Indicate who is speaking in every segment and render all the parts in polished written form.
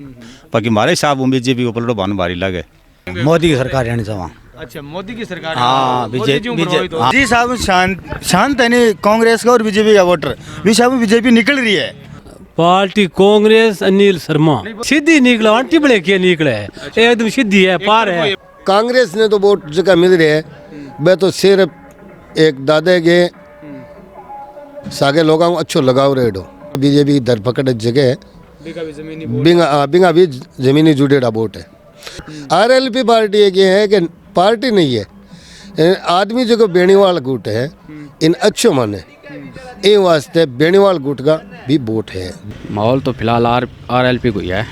Speaker 1: बाकी हमारे हिसाब में बीजेपी को पलटो भान भारी लगे।
Speaker 2: मोदी की सरकार रहनी चाहिए।
Speaker 3: अच्छा, मोदी की सरकार।
Speaker 2: हाँ,
Speaker 3: बीजेपी
Speaker 2: जी साहब शांत है नहीं, कांग्रेस का और बीजेपी का वोटर भी साहब बीजेपी निकल रही है।
Speaker 4: पार्टी कांग्रेस अनिल शर्मा सीधी निकला, आंटी बड़े के निकले है, एकदम सीधी है, पार है।
Speaker 5: कांग्रेस ने तो वोट जगह मिल रही है, मैं तो सिर्फ एक दादे के सागे लोगों को अच्छो लगाव रेडो। बीजेपी की धरपकड़ जगह है, बिंगा भी जमीनी जुड़ेड़ा वोट है। आरएलपी पार्टी एक ये है कि पार्टी नहीं है, आदमी जो बेणीवाल गुट है इन अच्छो माने ये वास्ते बेणीवाल गुट का भी वोट है।
Speaker 6: माहौल तो फिलहाल आरएलपी को ही है।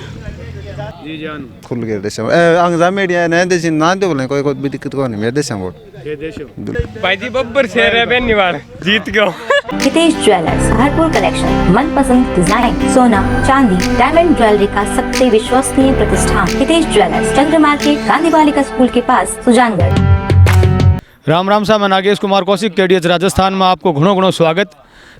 Speaker 3: जी जान
Speaker 7: खुल गए देश में अंग्रेज मीडिया ने देश ना दे बोले कोई भी दिक्कत को नहीं मेरे देश में वोट
Speaker 3: ये देश भाई जी बब्बर शेर है बेनीवाल जीत गयो।
Speaker 8: हितेश ज्वेलर्स भरपूर कलेक्शन, मनपसंद डिजाइन, सोना चांदी डायमंड ज्वेलरी का सबसे विश्वसनीय प्रतिष्ठान हितेश ज्वेलर्स, चंद्र मार्केट, गांधी बालिका स्कूल के पास, सुजानगढ़।
Speaker 3: राम राम साहब, मैं नागेश कुमार कौशिक, केडीएच राजस्थान में आपको घणो घणो स्वागत।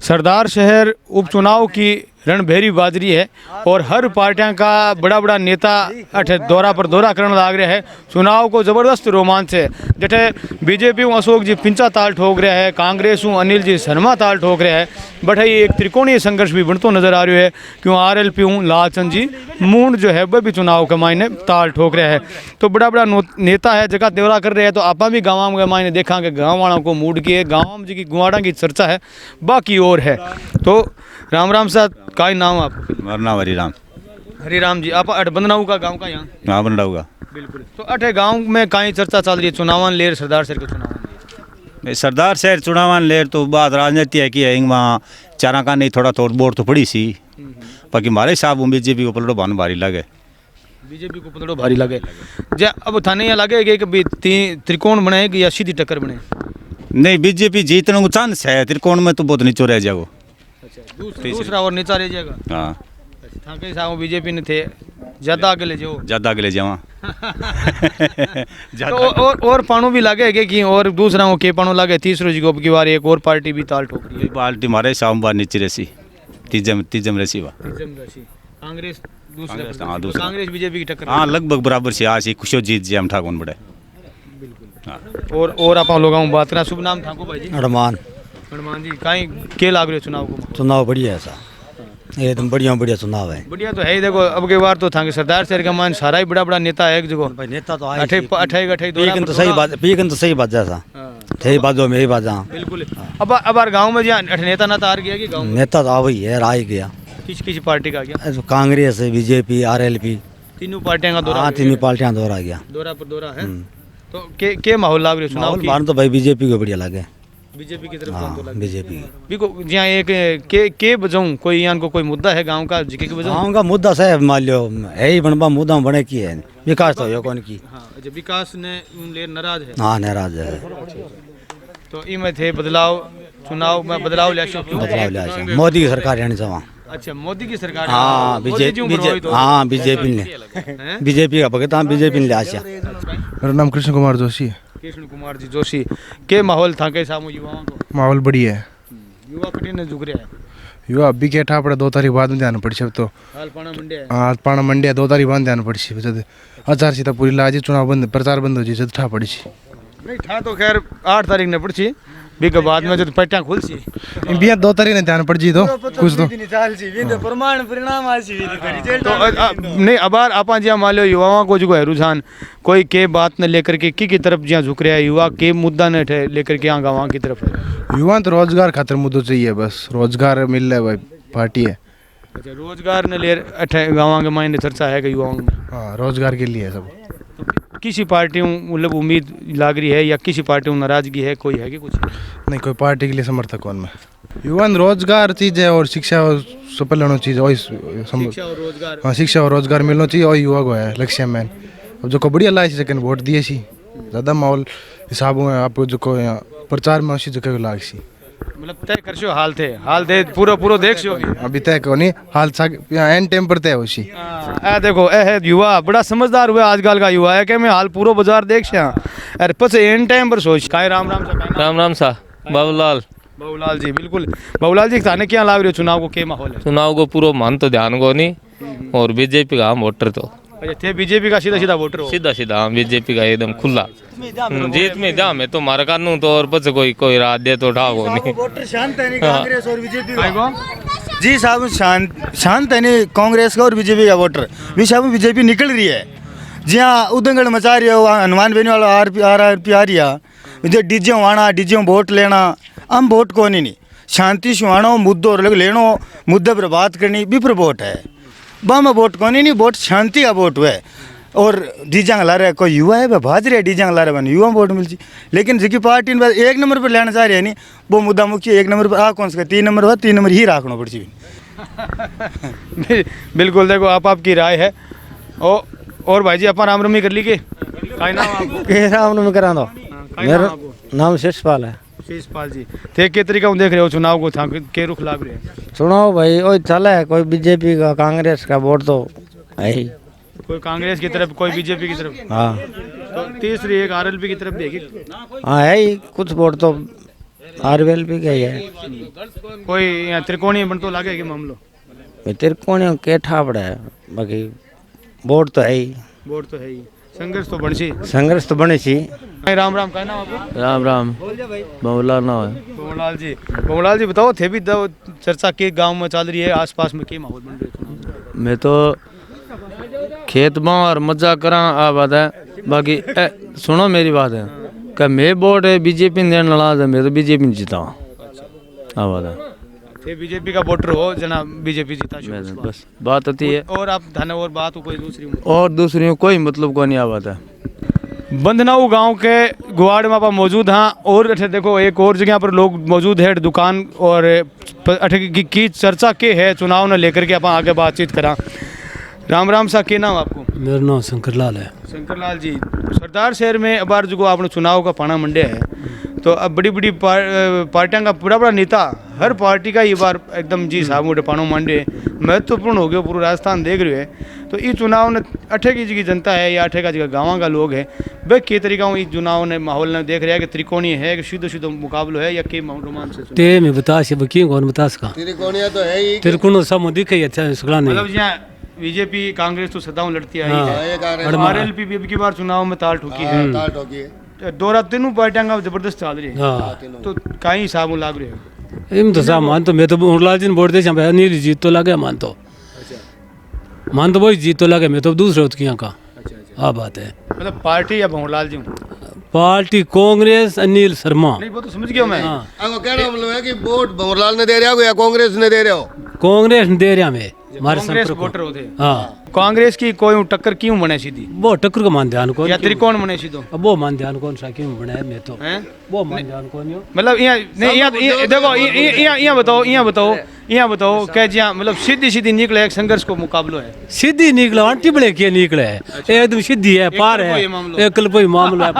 Speaker 3: सरदार शहर उपचुनाव की रणभेरी बाजरी है और हर पार्टियां का बड़ा बड़ा नेता अठे दौरा पर दौरा करने लाग रहे हैं। चुनाव को जबरदस्त रोमांच है, जठे बीजेपी अशोक जी पिंचा ताल ठोक रहे हैं, कांग्रेस अनिल जी शर्मा ताल ठोक रहे हैं, बट ये एक त्रिकोणीय संघर्ष भी बनतो नजर आ रहा है। क्यों आरएलपी लालचंद जी मूंड जो है वह भी चुनाव के मायने ताल ठोक रहे हैं। तो बड़ा बड़ा नेता है जगह दौरा कर रहे हैं, तो आप भी गाँव के मायने देखा कि गाँव वालों को मूड की है, गाँव जी की गुआड़ा की चर्चा है, बाकी और है। तो राम राम साहब, का नाम आप?
Speaker 1: मेरा नाम हरिराम।
Speaker 3: हरिराम जी, आप अठबंदनाऊ का गांव का यहाँ?
Speaker 1: हाँ बनडाऊगा।
Speaker 3: बिल्कुल। तो अठे गांव में काई चर्चा चल रही है चुनावान लेर सरदार शहर के चुनाव?
Speaker 1: सरदार शहर चुनावान लेर तो बात राजनीति है कि वहाँ चारा का नहीं थोड़ा थोड़ा वोट तो पड़ी सी, बाकी हमारे हिसाब में बीजेपी को पलटो भान भारी लगे।
Speaker 3: बीजेपी को पलटो भारी लगे। जा अब थाने यहाँ लगे कि त्रिकोण बने या सीधी टक्कर बने?
Speaker 1: नहीं, बीजेपी जीतने को चांस है, त्रिकोण में तो बहुत नीचो रह जाओ।
Speaker 3: दूसरा और नीचा रह जाएगा।
Speaker 1: हाँ,
Speaker 3: थाके साहब बीजेपी ने थे ज्यादा आगे ले जाओ,
Speaker 1: ज़्यादा आगे ले जावा।
Speaker 3: तो और पानो भी लगे कि और दूसरा को के पानो लगे, तीसरो जी को की बार एक और पार्टी भी ताल ठोक रही है।
Speaker 1: पार्टी हमारे हिसाब में नीचे रसी, तीजम रसी वा
Speaker 3: कांग्रेस दूसरा।
Speaker 1: हाँ, दूसरा
Speaker 3: कांग्रेस बीजेपी की टक्कर।
Speaker 1: हाँ, लगभग बराबर से आज खुशो जीत जी हम ठाकुन बड़े।
Speaker 3: और आप लोगों में बात करें, शुभ नाम ठाकुर भाई जी?
Speaker 2: हनुमान।
Speaker 3: हनुमान जी, काई के लाग रहे चुनाव को?
Speaker 2: चुनाव बढ़िया है साहब, एकदम बढ़िया चुनाव है।
Speaker 3: बढ़िया तो है ही। देखो अब के बार तो था सरदार शहर का मान सारा ही बड़ा बड़ा नेता है एक जगह।
Speaker 2: भाई नेता तो आए
Speaker 3: अठे
Speaker 2: पीकन तो सही बात, पीकन तो सही बात जैसा सही बातों में यही बात।
Speaker 3: बिल्कुल। अब गांव में जी नेता ना तार गया कि गांव
Speaker 2: नेता तो आ ही है, आ ही गया।
Speaker 3: किस पार्टी का गया?
Speaker 2: कांग्रेस है, बीजेपी, आरएलपी,
Speaker 3: तीनों पार्टियां का दौरा।
Speaker 2: हाँ, तीनों पार्टियां दौरा गया।
Speaker 3: दौरा पर दौरा है। तो के माहौल लाग रहे चुनाव की?
Speaker 2: तो भाई बीजेपी को बढ़िया लगे,
Speaker 3: बीजेपी की तरफ।
Speaker 2: हाँ, बीजेपी
Speaker 3: बिको जहाँ एक के बजाऊं कोई यहाँ को कोई मुद्दा है गांव का जिके के बजाऊं?
Speaker 2: गाँव का मुद्दा है, मान लो है ही बनबा मुद्दा बने की है, विकास तो हो कौन की।
Speaker 3: हाँ, जब विकास ने ले नाराज है।
Speaker 2: हाँ, नाराज है।
Speaker 3: तो इनमें थे बदलाव, चुनाव में बदलाव ले आशो। क्यों
Speaker 2: बदलाव ले आशो, मोदी की सरकार रहनी चाहिए।
Speaker 3: अच्छा, मोदी की सरकार।
Speaker 2: हाँ, बीजेपी, हाँ बीजेपी ने, बीजेपी का भगत, हाँ बीजेपी ने ले आशा।
Speaker 7: मेरा नाम कृष्ण कुमार जोशी है।
Speaker 3: कृष्ण कुमार जी जोशी, के माहौल था के सामू युवाओं को?
Speaker 7: माहौल बढ़िया है,
Speaker 3: युवा कठिन झुक रहा है।
Speaker 7: युवा अभी के ठा पड़े 2 तारीख बाद में ध्यान पड़ी तो
Speaker 3: हाल पाना मंडिया है।
Speaker 7: हाँ, पाना मंडिया 2 तारीख बाद ध्यान पड़ी आचारसंहिता पूरी लाजी, चुनाव बंद, प्रचार बंद हो जी ठा पड़ी।
Speaker 3: नहीं ठा तो खैर 8 तारीख ने पड़ी, भी के बाद में जब पट्टियां खुल सी
Speaker 7: बिया 2 तारीख ने ध्यान पड़ जी तो कुछ तो
Speaker 2: प्रमाण परिणाम
Speaker 3: तो नहीं। अब आप जी मान लो युवाओं को जो है रुझान कोई के बात ने लेकर के की तरफ जहाँ झुक रहा है, युवा के मुद्दा ने लेकर के यहाँ गाँव की तरफ है?
Speaker 7: युवा तो रोजगार खातिर मुद्दों चाहिए, बस रोजगार मिल रहा है भाई, पार्टी है।
Speaker 3: अच्छा, रोजगार ने ले गाँव के मायने चर्चा है कि युवाओं में?
Speaker 7: हाँ, रोजगार के लिए सब।
Speaker 3: किसी पार्टी मतलब उम्मीद लाग रही है या किसी पार्टी नाराजगी है, कोई है कि कुछ?
Speaker 7: नहीं, कोई पार्टी के लिए समर्थक कौन में। युवा रोजगार चीज है और शिक्षा सफल होना चीज, वही
Speaker 3: रोजगार।
Speaker 7: हाँ, शिक्षा और रोजगार मिलना चाहिए, और युवा को है लक्ष्य में। अब जो को बढ़िया लाए सेकंड वोट दिए सी, ज़्यादा माहौल हिसाब में आपको जो को प्रचार में उसी जगह लाग सी,
Speaker 3: मतलब तय करशो हाल थे पूरा देखशो
Speaker 7: अभी तय को नहीं, हाल एंड टाइम पर तय होशी।
Speaker 3: देखो है युवा बड़ा समझदार हुआ आजकल का युवा है कि मैं हाल पूरा बाजार देख अरे पछ एंड टाइम पर सोच। काय राम राम सा
Speaker 6: राम राम सा बाबूलाल
Speaker 3: बाबूलाल जी बिल्कुल। बाबूलाल जी थाने क्या लाग रहे हो चुनाव को, क्या माहौल है?
Speaker 9: चुनाव को पूरा मन तो ध्यान को नहीं और बीजेपी का हम वोटर तो
Speaker 3: अच्छा थे बीजेपी का सीधा सीधा वोटर हो?
Speaker 9: सीधा सीधा हम बीजेपी का एकदम खुला जीत में जा मैं तो मार कानून तो और बस कोई रात दे तो उठाओ नहीं।
Speaker 2: वोटर शांत है नहीं कांग्रेस और बीजेपी का। जी साहब शांत है नहीं कांग्रेस का और बीजेपी का वोटर भी साहब बीजेपी निकल रही है जहाँ उदंगड़ मचा रही है वहाँ हनुमान बेनी वाला आरपी आ रही है जो डीजे आना डीजे वोट लेना हम वोट को नहीं शांति से आना मुद्दों और लेनो मुद्दे पर बात करनी विप्र वोट है बाम वोट को नहीं वोट शांति का वोट हुआ है और डीजा ला रहा है कोई युवा है भाज रहे डीजा ला रहा है युवा वोट मिलती लेकिन जिसकी पार्टी एक नंबर पर लेना चाह रही है नहीं वो मुद्दा मुख्य एक नंबर पर आ कौन सा 3 नंबर हुआ 3 नंबर ही रखना पड़ती।
Speaker 3: बिल्कुल देखो आपकी राय है। और भाई जी अपन रामरमी कर ली के काय नाम आपको?
Speaker 10: रामनवमी करा दो। मेरा नाम शिषपाल है।
Speaker 3: शिषपाल जी थे के तरीका देख रहे हो चुनाव को था के रुख लाग रहे हैं?
Speaker 10: सुनो भाई वो चला है कोई बीजेपी का कांग्रेस का वोट तो है ही,
Speaker 3: कोई कांग्रेस की तरफ कोई बीजेपी की तरफ।
Speaker 10: हाँ
Speaker 3: तो तीसरी एक आरएलपी की तरफ देखी।
Speaker 10: हाँ है ही कुछ वोट तो आरएलपी का ही है।
Speaker 3: कोई यहाँ त्रिकोणीय बन तो लागे कि मामलो
Speaker 10: त्रिकोणीय के ठापड़ा है बाकी वोट तो है ही।
Speaker 3: वोट तो है ही
Speaker 10: संघर्ष तो बने सी।
Speaker 3: राम राम का नाम आपको?
Speaker 6: राम राम बाबूलाल नाम है।
Speaker 3: बाबूलाल जी बताओ थे भी चर्चा के गांव में चल रही है आसपास में क्या माहौल बन रहा है?
Speaker 6: मैं तो खेत में और मजा करा आ बात है बाकी सुनो मेरी बात है कि मैं वोट है बीजेपी ने देने लड़ा मैं तो बीजेपी ने जीता आ बात है
Speaker 3: थे बीजेपी का वोटर हो जना बीजेपी जीता
Speaker 6: बस बात होती है
Speaker 3: और आप धन और बात हो कोई
Speaker 6: दूसरी कोई मतलब को नहीं आ बात है।
Speaker 3: बंदनाऊ गांव के गुआड़ में आप मौजूद हैं और अठे देखो एक और जगह पर लोग मौजूद है दुकान और अठे की चर्चा के है चुनाव ने लेकर के आप आगे बातचीत करा। राम राम सा के नाम आपको?
Speaker 4: मेरा नाम शंकरलाल है।
Speaker 3: शंकरलाल जी सरदार शहर में अब बार जो आपने चुनाव का पाना मंडे है तो अब बड़ी बड़ी पार्टियां का बड़ा नेता हर पार्टी का ये बार एकदम जी साहब मोटे पानो मांडे महत्वपूर्ण हो गया पूरा राजस्थान देख रहे हैं तो ये चुनाव ने अठे की जनता है या अठे का जगह गाँव का लोग है वे के तरीका ये चुनाव ने माहौल ने देख रहे हैं कि त्रिकोणीय है कि सीधो मुकाबलो है या के रोमांच है?
Speaker 4: ते में बता से बकी कौन बता सका
Speaker 5: त्रिकोणीय तो है ही
Speaker 4: त्रिकोण सब दिखे अच्छा सगला नहीं
Speaker 3: मतलब यहाँ बीजेपी कांग्रेस तो सदाओं लड़ती आई है आरएलपी भी अब की बार चुनाव में ताल ठोकी है दौरा तीनों पार्टियां का जबरदस्त चल रही है तो कहीं हिसाब लाग रहे हो?
Speaker 4: इम तो सा मान तो मैं तो मुरलाल जी ने वोट दे अनिल जीत तो लगे मान तो वही जीत तो लगे मैं तो दूसरे होत किया का हाँ बात है
Speaker 3: मतलब पार्टी या भंवरलाल जी?
Speaker 4: पार्टी कांग्रेस अनिल शर्मा
Speaker 3: नहीं वो तो समझ गया मैं।
Speaker 5: कहना मतलब है कि वोट भंवरलाल ने दे रहा हो या कांग्रेस ने दे रहे हो?
Speaker 4: कांग्रेस दे रहा मैं हमारे
Speaker 3: कांग्रेस वोटर होते।
Speaker 4: हाँ
Speaker 3: कांग्रेस की कोई टक्कर क्यों बने सीधी?
Speaker 4: वो टक्कर का मान ध्यान कौन
Speaker 3: या त्रिकोण बने सीधो?
Speaker 4: अब वो मान ध्यान कौन सा क्यों बना है मैं तो वो मान ध्यान कौन हो
Speaker 3: मतलब यहाँ नहीं यहाँ देखो यहाँ बताओ क्या जहाँ मतलब सीधी निकले एक संघर्ष को मुकाबलो है
Speaker 4: सीधी निकला आंटी बड़े के निकले है एकदम सीधी है पार है एक कोई मामला है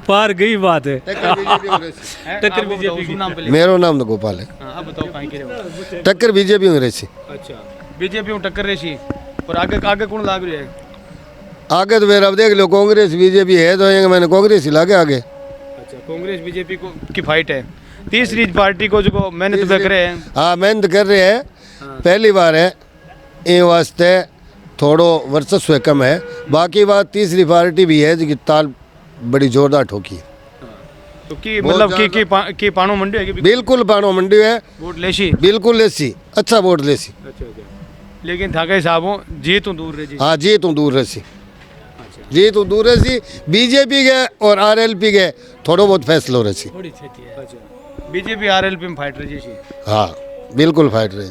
Speaker 4: पार गई बात है
Speaker 3: टक्कर बीजेपी।
Speaker 5: मेरा नाम तो गोपाल है।
Speaker 3: अब बताओ कहीं के रहे?
Speaker 5: टक्कर बीजेपी में रही।
Speaker 3: अच्छा बीजेपी में टक्कर रही और आगे कौन लाग रही है?
Speaker 5: आगे तो फिर अब देख लो कांग्रेस बीजेपी है तो मैंने कांग्रेस ही लागे आगे।
Speaker 3: अच्छा कांग्रेस बीजेपी को की फाइट है तीसरी पार्टी को जो मेहनत कर रहे हैं।
Speaker 5: हाँ मेहनत कर रहे हैं पहली बार है ये वास्ते थोड़ो वर्चस्व कम है बाकी बात तीसरी पार्टी भी है जो ताल बड़ी जोरदार ठोकी
Speaker 3: तो की मतलब की पानो मंडी है?
Speaker 5: बिल्कुल पानो मंडी है
Speaker 3: वोट लेसी
Speaker 5: बिल्कुल लेसी अच्छा वोट लेसी।
Speaker 3: लेकिन थाके साहबों जी तो दूर रही।
Speaker 5: हाँ जी तो दूर रही जी तो दूर रही बीजेपी के और आरएलपी के थोड़ो बहुत फैसलो रही।
Speaker 3: बीजेपी आरएलपी में फाइट रही।
Speaker 5: हाँ बिल्कुल फाइट रही।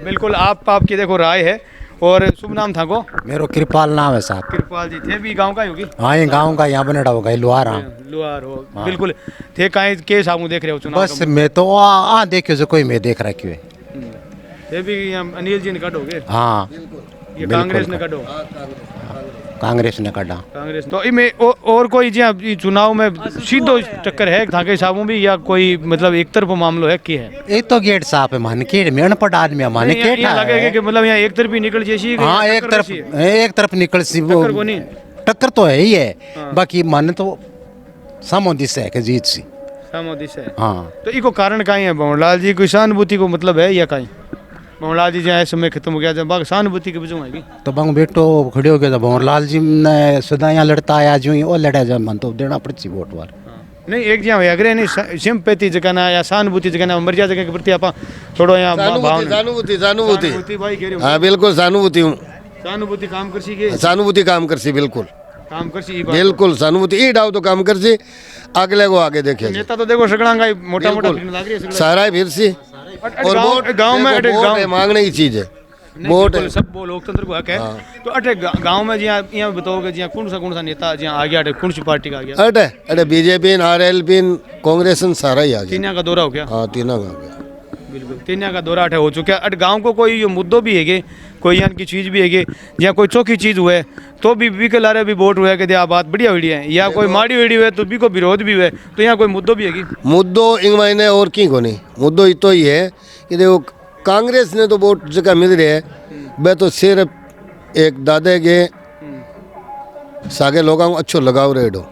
Speaker 3: बिल्कुल आपकी देखो राय है और शुभ नाम था को?
Speaker 10: मेरा कृपाल नाम है साहब।
Speaker 3: कृपाल जी थे भी गांव का ही होगी?
Speaker 10: हाँ ये गांव का यहाँ बनेड़ा होगा लुहार।
Speaker 3: लुहार हो बिल्कुल थे कहीं के सामू देख रहे हो चुनाव?
Speaker 10: बस मैं तो देखियो जो कोई मैं देख रखी है
Speaker 3: थे भी अनिल जी ने काटोगे?
Speaker 10: हाँ
Speaker 3: ये कांग्रेस ने काटो?
Speaker 10: कांग्रेस ने काटा
Speaker 3: कांग्रेस तो इनमें और कोई जी चुनाव में सीधो टक्कर है थाके साहबों भी या कोई मतलब एक तरफ मामलो है की है?
Speaker 10: एक तो गेट साफ है मान के मैं अनपढ़ आदमी है मान के
Speaker 3: लगे कि मतलब यहाँ एक तरफ ही निकल जैसी।
Speaker 10: हाँ एक तरफ निकल सी वो टक्कर तो है ही है बाकी मन तो सामोदी से है कि जीत सी
Speaker 3: सामोदी से
Speaker 5: हाँ
Speaker 3: तो इको कारण कहीं है भंवरलाल जी कोई सहानुभूति को मतलब है या कहीं भंवरलाल जी जहाँ समय खत्म हो गया जब बाकी सहानुभूति के वजह है
Speaker 11: तो बांग बेटो खड़े हो गया था भंवरलाल जी ने सदा यहाँ लड़ता आया जो ही और लड़ा जा मन तो देना पड़ती वोट वार
Speaker 3: नहीं एक जहाँ अग्रे नहीं सिंपैथी जगह ना या सहानुभूति जगह ना मर्यादा जगह के प्रति आप थोड़ा यहाँ
Speaker 5: सहानुभूति
Speaker 3: सहानुभूति भाई कह रहे हो
Speaker 5: हाँ बिल्कुल सहानुभूति हूँ
Speaker 3: सहानुभूति काम कर सी के
Speaker 5: सहानुभूति काम कर सी बिल्कुल
Speaker 3: काम कर सी
Speaker 5: बिल्कुल सहानुभूति ई डाव तो काम कर सी अगले को आगे देखे
Speaker 3: नेता तो देखो सगड़ांगा मोटा मोटा लग रही है
Speaker 5: सारा ही फिर सी और वोट
Speaker 3: गांव में
Speaker 5: वोट है, मांगने की चीज है वोट है।
Speaker 3: सब वो लोकतंत्र को हक है तो अटे गांव में जिया यहाँ बताओगे जिया कौन सा नेता जिया आ गया कौन सी पार्टी का आ गया
Speaker 5: अटे अटे बीजेपी आरएलपी कांग्रेस सारा ही आ गया
Speaker 3: तीनिया का दौरा हो गया
Speaker 5: हाँ तीनों का हो गया
Speaker 3: बिल्कुल तीनिया का दौरा अटे हो चुका है अट गांव को कोई मुद्दों भी है कोई यहाँ की चीज़ भी है या कोई चौकी चीज़ हुए तो भी के लारे भी वोट हुआ कि बात बढ़िया हुई है या कोई माड़ी हुई है तो भी को विरोध भी हुए तो यहाँ कोई मुद्दों भी है
Speaker 5: मुद्दों इन महीने और की को नहीं मुद्दों इतो ही है कि देखो कांग्रेस ने तो वोट जगह मिल रही है वह तो सिर्फ एक दादे के सागे लोगों को अच्छो लगाव रेड हो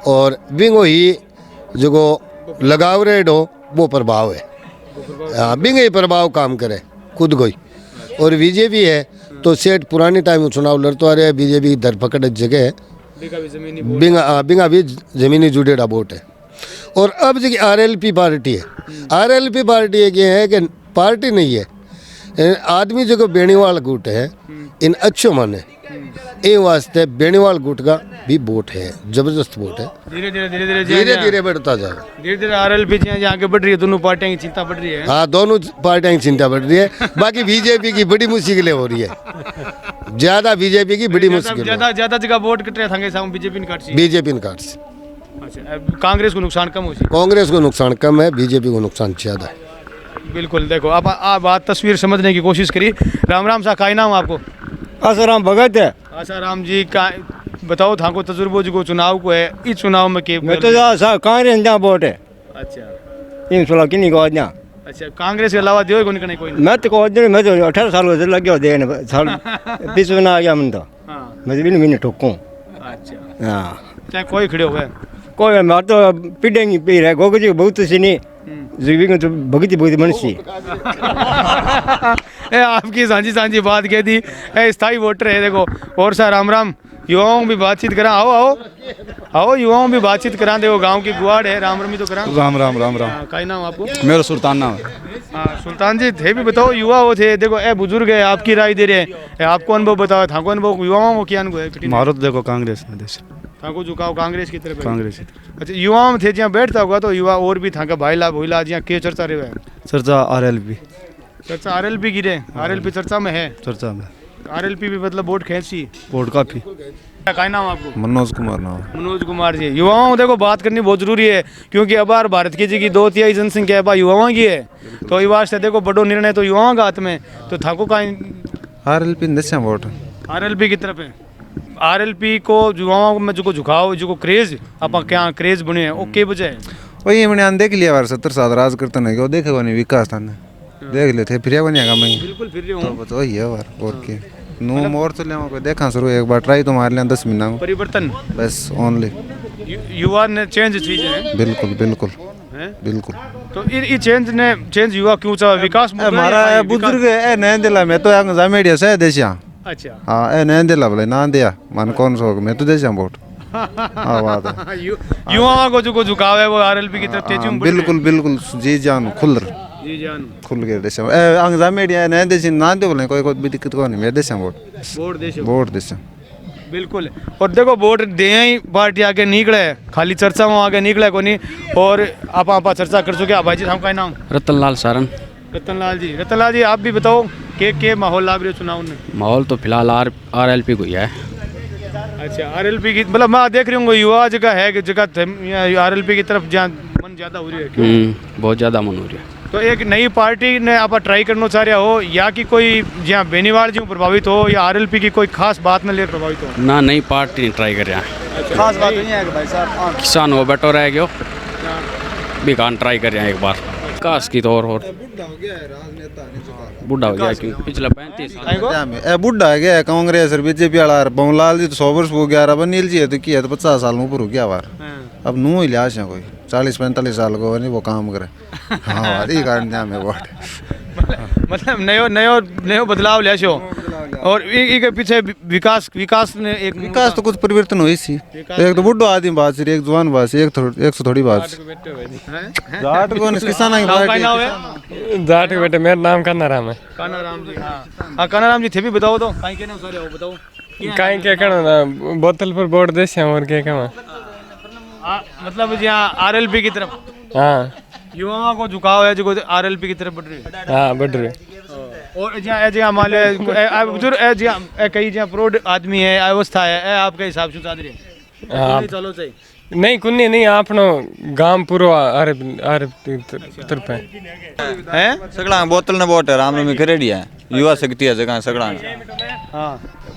Speaker 5: और बिंगो ही जो लगाव रेड हो वो प्रभाव है हाँ बिंग ही प्रभाव काम करे खुद को ही और बीजेपी है तो सेठ पुरानी टाइम में चुनाव लड़ते आ रहे हैं बीजेपी धरपकड़ जगह बिंगा भी जमीनी जुड़ेड़ा वोट है और अब जो आरएलपी पार्टी है आरएलपी पार्टी एक ये है कि पार्टी नहीं है आदमी जो बेणीवाल गुट है इन अच्छो माने इन वास्ते बेणीवाल गुट का भी वोट है जबरदस्त वोट है धीरे धीरे बढ़ता जाएगा
Speaker 3: धीरे धीरे आरएलपी आगे बढ़ रही है दोनों पार्टियों की चिंता बढ़ रही है
Speaker 5: हाँ दोनों पार्टियों की चिंता बढ़ रही है बाकी बीजेपी की बड़ी मुश्किलें हो रही है ज्यादा बीजेपी की बड़ी मुश्किल
Speaker 3: ज्यादा जगह वोट कट रहे थे बीजेपी
Speaker 5: ने काट से
Speaker 3: अच्छा कांग्रेस को नुकसान कम हो
Speaker 5: कांग्रेस को नुकसान कम है बीजेपी को नुकसान ज्यादा है
Speaker 3: बिल्कुल देखो आप बात तस्वीर समझने की कोशिश करी राम राम सा का नाम आपको
Speaker 10: आसाराम भगत है
Speaker 3: आसाराम जी का बताओ था को तजुर्बो जो चुनाव को है इस चुनाव में के
Speaker 10: मैं तो कांग्रेस जहाँ वोट है
Speaker 3: अच्छा
Speaker 10: इन सोलह किन्हीं को आज
Speaker 3: अच्छा कांग्रेस के अलावा दियो कोई कोई
Speaker 10: मैं तो मैं तो 18 साल से लग गया देने साल बीच में आ गया मन तो मैं तो भी ठोकूँ
Speaker 3: अच्छा
Speaker 10: हाँ
Speaker 3: चाहे कोई खड़े हो गए
Speaker 10: कोई मैं तो पीटेंगी पी रहा गोग जी बहुत सी नहीं जीविका तो भगती बहुत मनुष्य
Speaker 3: आपकी सांझी सांझी बात कह दी स्थायी वोटर है देखो और सा राम राम युवाओं भी बातचीत करा आओ आओ आओ युवाओं भी बातचीत करा देखो गांव की गुआड़ है राम रमी तो करा
Speaker 12: राम राम राम राम
Speaker 3: का नाम आपको
Speaker 12: मेरा सुल्तान नाम है
Speaker 3: हाँ सुल्तान जी थे भी बताओ युवा वो थे देखो ए बुजुर्ग है आपकी राय दे रहे हैं आपको अनुभव बताओ था को अनुभव युवाओं को क्या अनुभव है
Speaker 12: मारो तो देखो कांग्रेस में देश
Speaker 3: था को झुकाओ कांग्रेस की तरफ
Speaker 12: कांग्रेस
Speaker 3: अच्छा युवाओं में थे जहाँ बैठता होगा तो युवा और भी था का भाई लाभ भोईला जहाँ के चर्चा रहे
Speaker 12: चर्चा आरएलपी
Speaker 3: चर्चा आरएलपी की रहे आरएलपी चर्चा में है
Speaker 12: चर्चा में
Speaker 3: आरएलपी भी मतलब वोट खींची
Speaker 12: वोट काफी
Speaker 3: क्या नाम आपको
Speaker 12: मनोज कुमार नाम
Speaker 3: मनोज कुमार जी युवाओं देखो बात करनी बहुत जरूरी है क्योंकि अब बार भारत की जी की 2/3 जनसंख्या है युवाओं की है तो इस वास्ते देखो बड़ो निर्णय तो युवाओं का हाथ में तो थाको का
Speaker 12: आरएलपी देशा वोट
Speaker 3: आरएलपी की तरफ है आरएलपी को युवाओं में जो झुकाव जो क्रेज आप क्या क्रेज बने हैं वो के वजह है
Speaker 12: वही मैंने देख लिया बार 70 साल राज करते नहीं वो देखेगा नहीं विकास था देख लेते फिर बनेगा मैं
Speaker 3: बिल्कुल फिर
Speaker 12: तो वही है बार और के नो मोर तो ले देखा शुरू एक बार ट्राई तो मार लिया 10 महीना
Speaker 3: परिवर्तन
Speaker 12: बस ओनली
Speaker 3: युवा ने चेंज चीज है
Speaker 12: बिल्कुल बिल्कुल बिल्कुल
Speaker 3: तो ये चेंज युवा क्यों चाह विकास
Speaker 12: हमारा बुजुर्ग है नया दिला मैं तो यहाँ जामेडिया से देशिया
Speaker 3: अच्छा
Speaker 12: हाँ ए नया दिला बोले ना दिया मन कौन सा होगा मैं तो देशिया वोट हाँ बात है
Speaker 3: युवाओं को जो झुकाव है वो आरएलपी की तरफ तेजी में
Speaker 12: बिल्कुल बिल्कुल जी जान खुल खुल के देश अंग्रेजा मीडिया नए देश ना दे बोले कोई भी दिक्कत को नहीं मेरे देश वोट देश
Speaker 3: बिल्कुल और देखो वोट दे ही पार्टी आगे निकले खाली चर्चा में आगे निकले को नहीं और आप चर्चा कर चुके भाई जी हम का नाम
Speaker 13: रतनलाल सारन
Speaker 3: रतनलाल जी आप भी बताओ के माहौल लाभ रहे चुनाव में
Speaker 13: माहौल तो फिलहाल आरएलपी को ही है
Speaker 3: अच्छा आरएलपी की मतलब मैं देख रही हूँ युवा जगह है कि जगह आरएलपी की तरफ जहाँ मन ज्यादा हो रही है
Speaker 13: बहुत ज्यादा मन हो रही है
Speaker 3: तो एक नई पार्टी ने आप ट्राई करना चाह रहे हो या कि कोई जहाँ बेनीवाल जी प्रभावित हो या आरएलपी की कोई खास बात न ले प्रभावित हो
Speaker 13: ना नई पार्टी नहीं ट्राई कर रहा है
Speaker 3: खास बात नहीं है भाई साहब
Speaker 13: किसान हो बैठो रह गयो भी कान ट्राई कर रहे हैं एक बार विकास की तो और बुढ़ा हो गया क्यों पिछला 35 साल
Speaker 12: बुढ़ा है गया कांग्रेस और बीजेपी वाला भंवरलाल जी तो 100 वर्ष हो गया अब अनिल जी है तो किया तो 50 साल में ऊपर हो गया बार अब नू ही लिहाज है कोई 40-45 साल को नहीं वो काम करे हाँ यही कारण ध्यान में वोट
Speaker 3: मतलब नयो बदलाव ले छो और के पीछे विकास ने एक
Speaker 12: विकास तो कुछ परिवर्तन हुई सी एक तो बुढ़ो आदमी बात सी एक जवान बात सी एक सौ थोड़ी बात जाट को किसान की पार्टी
Speaker 14: जाट के बेटे मेरा नाम कानाराम है
Speaker 3: कानाराम जी हां कानाराम जी थे भी बताओ तो काई कहने सारे वो बताओ
Speaker 14: काई के कहना ना बोतल पर वोट दे से और के कहवा
Speaker 3: मतलब जहां आरएलपी की तरफ
Speaker 14: हां
Speaker 3: युवाओं को झुकाव है जो आरएलपी की तरफ बढ़ रही है
Speaker 14: हां बढ़ रही
Speaker 3: और जहाँ मान ले बुजुर्ग जहाँ कई जहाँ प्रौढ़ आदमी है अवस्था है आपके हिसाब से चादरी चलो सही
Speaker 14: नहीं कुन्नी नहीं आपनो गांव पूरो आर तरफ
Speaker 1: है सगड़ा बोतल ने वोट है रामनवमी करेड़ी है युवा शक्ति है जगह सगड़ा
Speaker 14: हां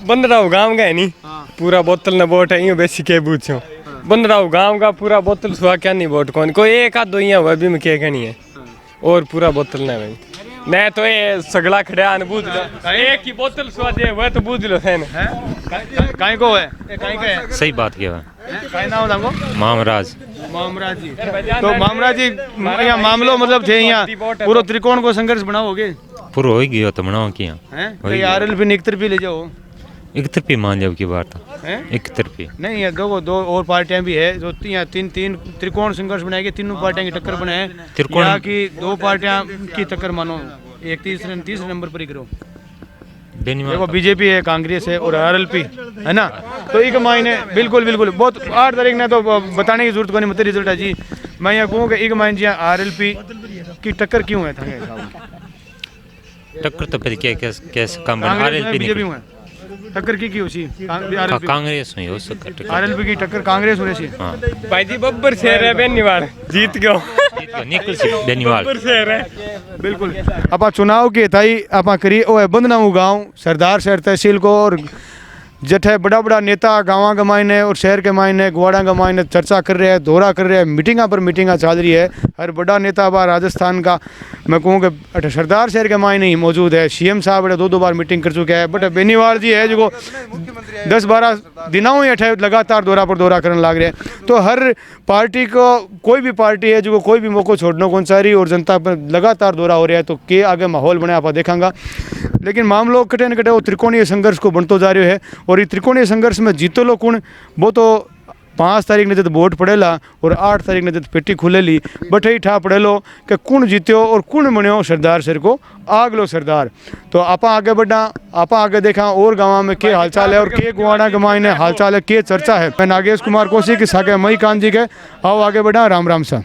Speaker 14: बंदराव गांव का है नहीं पूरा बोतल ने वोट है यूं बेसी के पूछो बंदराव गांव का पूरा बोतल सुहा क्या नहीं वोट कौन कोई एक आध दो ही हुआ भी में के नहीं है और पूरा बोतल ना भाई नहीं तो ये सगड़ा खड़ा न बूझ लो एक ही बोतल स्वाद है वह तो बूझ लो है
Speaker 3: काई को है काई का है
Speaker 1: सही बात क्या
Speaker 3: है काई नाम था वो
Speaker 1: मामराज
Speaker 3: जी तो मामराज जी यहाँ मामलो मतलब थे यहाँ पूरा त्रिकोण को संघर्ष बनाओगे
Speaker 1: पूरा हो गया तो बनाओ किया
Speaker 3: हैं आरएलपी एक तरफी ले जाओ
Speaker 1: एक तरफी मान जाओ की बात एक तरफी
Speaker 3: नहीं है दो और पार्टियां भी है जो तीन त्रिकोण संघर्ष बनाएगी तीनों पार्टियां की टक्कर बनाए त्रिकोण की दो पार्टियां की टक्कर मानो एक तीसरे नंबर पर ही करो देखो बीजेपी है कांग्रेस है और आरएलपी है ना तो एक मायने बिल्कुल बहुत 8 तारीख ने तो बताने की जरूरत को नहीं मतलब रिजल्ट है जी मैं यहाँ कहूँ कि एक मायने जी आरएलपी की टक्कर क्यों है
Speaker 1: टक्कर तो फिर कैसे काम आरएलपी
Speaker 3: टक्कर की होसी
Speaker 1: कांग्रेस में हो सकता
Speaker 3: आरएलपी की टक्कर कांग्रेस हो रही
Speaker 1: हां
Speaker 14: भाई जी बब्बर शेर है बेनीवाल जीत गयो
Speaker 1: निकल से बेनीवाल
Speaker 14: बब्बर शेर है
Speaker 3: बिल्कुल आपा चुनाव के थाई आपा करी ओ बंदनाऊ गांव सरदार शहर तहसील को और जठे बड़ा नेता गाँव के मायने और शहर के मायने गुवाड़ा के मायने चर्चा कर रहे हैं दौरा कर रहे हैं मीटिंगा पर मीटिंगा चल रही है हर बड़ा नेता बा राजस्थान का मैं कहूँ कि सरदार शहर के मायने ही मौजूद है सीएम साहब बड़े 2 बार मीटिंग कर चुके हैं बट बेनीवाल जी है जो 10-12 दिनों ही अठे लगातार दौरा करने लग रहे हैं तो हर पार्टी को कोई भी पार्टी है जो कोई भी मौका छोड़ने को चाह रही और जनता पर लगातार दौरा हो रहा है तो के आगे माहौल बने आप देखांगा लेकिन मामलो कटे न कटे वो त्रिकोणीय संघर्ष को बनते जा रहे है और ये त्रिकोणीय संघर्ष में जीतो लो कौन वो तो 5 तारीख ने जब वोट पड़ेला और 8 तारीख ने जब पेटी खुलेली बटे ही ठा पड़ेलो कि कौन जीत्यो और कौन बनो सरदार सर को आगलो सरदार तो आप आगे बढ़ा आप आगे देखा और गाँव में के हालचाल है और के गुवाड़ा के मायने हालचाल है के चर्चा है मैं नागेश कुमार कौशिक सागे मई कांत जी के आओ आगे बढ़ा राम सा।